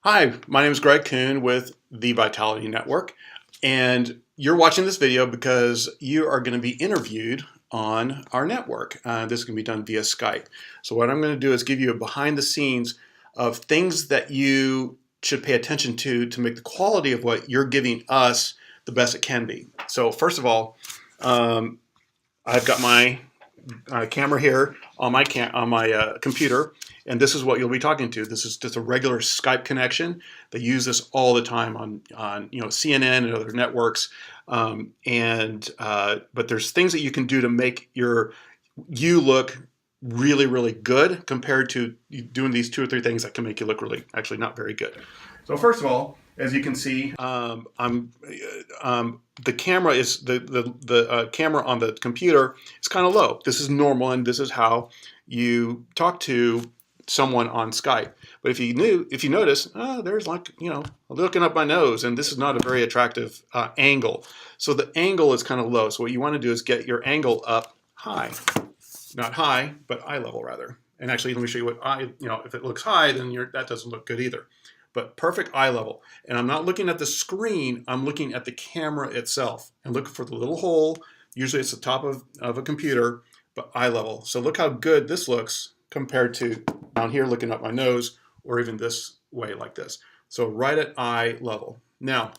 Hi, my name is Greg Kuhn with the Vitality Network, and you're watching this video because you are going to be interviewed on our network. This is going to be done via Skype. So what I'm going to do is give you a behind the scenes of things that you should pay attention to make the quality of what you're giving us the best it can be. So first of all, I've got my camera here on my computer, and this is what you'll be talking to. This is just a regular Skype connection. They use this all the time on CNN and other networks. But there's things that you can do to make you look really good compared to doing these 2 or 3 things that can make you look actually not very good. So first of all, as you can see, the camera is the camera on the computer is kind of low. This is normal, and this is how you talk to someone on Skype. But if you notice, there's looking up my nose, and this is not a very attractive angle. So the angle is kind of low. So what you want to do is get your angle up high, not high, but eye level rather. And actually, let me show you what if it looks high, then that doesn't look good either. But perfect eye level. And I'm not looking at the screen, I'm looking at the camera itself and look for the little hole. Usually it's the top of a computer, but eye level. So look how good this looks compared to down here looking up my nose, or even this way like this. So right at eye level. Now,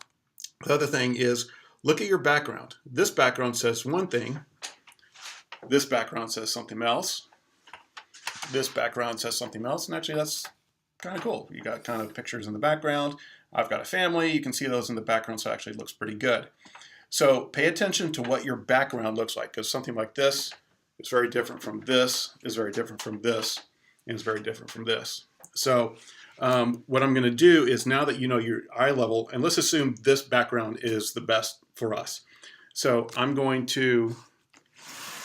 the other thing is look at your background. This background says one thing. This background says something else. This background says something else. And actually that's kind of cool. You got kind of pictures in the background. I've got a family. You can see those in the background, so it actually looks pretty good. So pay attention to what your background looks like, because something like this is very different from this, is very different from this, and is very different from this. So what I'm going to do is, now that you know your eye level, and let's assume this background is the best for us. So I'm going to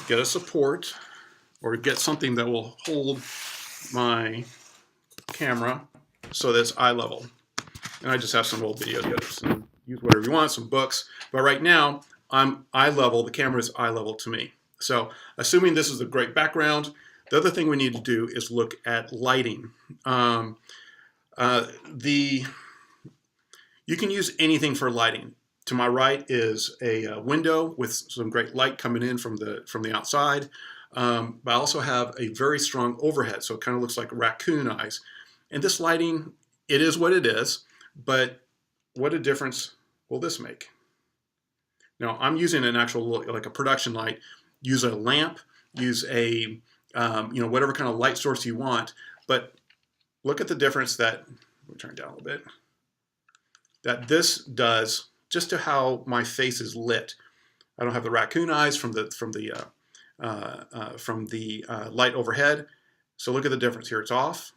get a support or get something that will hold my camera so that's eye level. And I just have some old videos, and use whatever you want, some books. But right now, I'm eye level. The camera is eye level to me. So assuming this is a great background, the other thing we need to do is look at lighting. You can use anything for lighting. To my right is a window with some great light coming in from the outside. But I also have a very strong overhead, so it kind of looks like raccoon eyes. And this lighting, it is what it is, but what a difference will this make? Now, I'm using an actual, like a production light. Use a lamp, use a, whatever kind of light source you want, but look at the difference that, let me turn it down a little bit, that this does just to how my face is lit. I don't have the raccoon eyes from the light overhead. So look at the difference here. It's off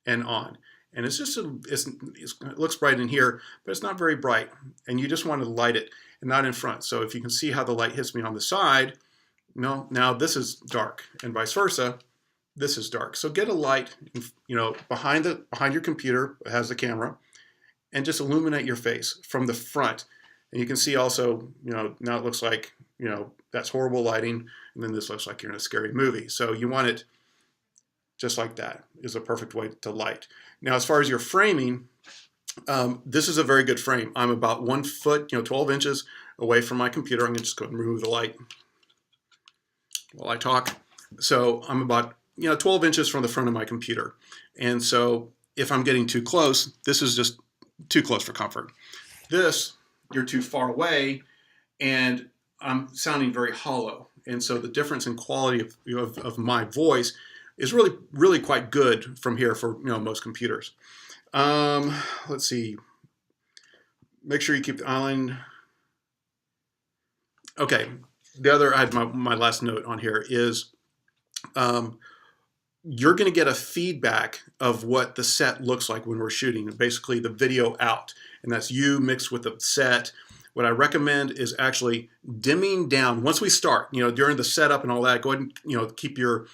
and on. And it's just, it looks bright in here, but it's not very bright. And you just want to light it and not in front. So if you can see how the light hits me on the side, no, now this is dark, and vice versa, this is dark. So get a light, behind your computer, it has the camera, and just illuminate your face from the front. And you can see also, now it looks like, that's horrible lighting, and then this looks like you're in a scary movie. So you want it just like that is a perfect way to light. Now, as far as your framing, this is a very good frame. I'm about 1 foot, 12 inches away from my computer. I'm going to just go ahead and remove the light while I talk. So I'm about 12 inches from the front of my computer. And so if I'm getting too close, this is just too close for comfort. This, you're too far away, and I'm sounding very hollow. And so the difference in quality of my voice is really quite good from here for most computers. Let's see. Make sure you keep the island. Okay. I had my last note on here is you're going to get a feedback of what the set looks like when we're shooting, basically the video out, and that's you mixed with the set. What I recommend is actually dimming down once we start. During the setup and all that, go ahead and keep your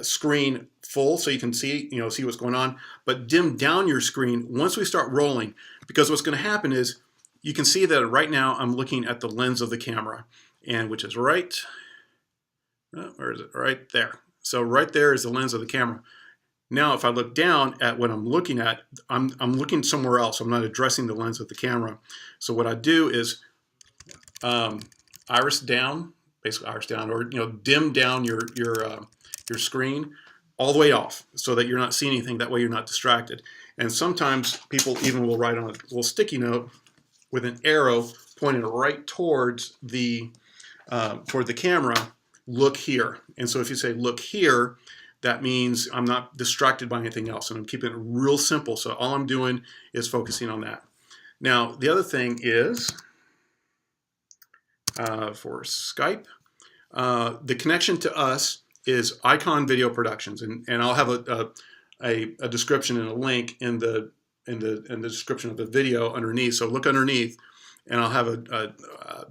screen full so you can see what's going on, but dim down your screen once we start rolling, because what's going to happen is you can see that right now I'm looking at the lens of the camera, and which is right, where is it? Right there. So right there is the lens of the camera. Now, if I look down at what I'm looking at, I'm looking somewhere else. I'm not addressing the lens with the camera. So what I do is iris down, basically iris down, or dim down your screen all the way off, so that you're not seeing anything. That way, you're not distracted. And sometimes people even will write on a little sticky note with an arrow pointing right towards the camera. Look here. And so if you say look here, that means I'm not distracted by anything else, and I'm keeping it real simple. So all I'm doing is focusing on that. Now, the other thing is for Skype, the connection to us is Icon Video Productions, and I'll have a description and a link in the description of the video underneath. So look underneath, and I'll have a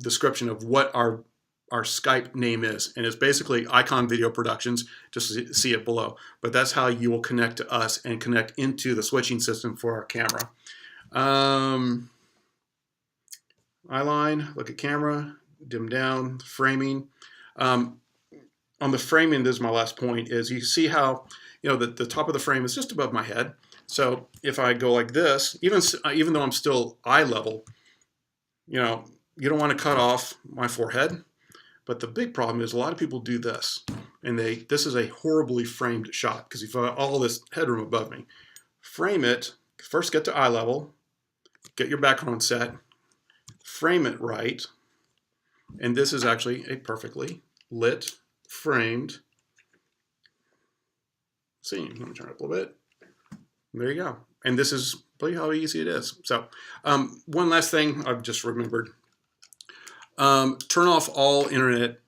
description of what our Skype name is, and it's basically Icon Video Productions, just to see it below. But that's how you will connect to us and connect into the switching system for our camera. Eyeline, look at camera, dim down, framing. On the framing, this is my last point, is you see how the top of the frame is just above my head. So if I go like this, even though I'm still eye level, you don't want to cut off my forehead. But the big problem is a lot of people do this, and this is a horribly framed shot because you've got all this headroom above me. Frame it, first get to eye level, get your background set, frame it right, and this is actually a perfectly lit, framed. See, let me turn it up a little bit. There you go. And this is probably how easy it is. So one last thing I've just remembered. Turn off all internet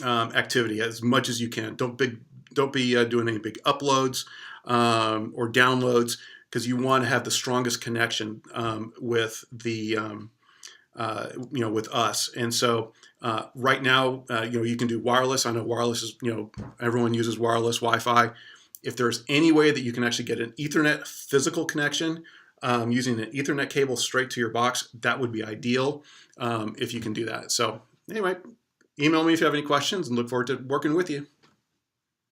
activity as much as you can. Don't be doing any big uploads or downloads, because you want to have the strongest connection with the with us. And so right now, you can do wireless. I know wireless is everyone uses wireless Wi-Fi. If there's any way that you can actually get an Ethernet physical connection, using an Ethernet cable straight to your box, that would be ideal if you can do that. So anyway, email me if you have any questions, and look forward to working with you.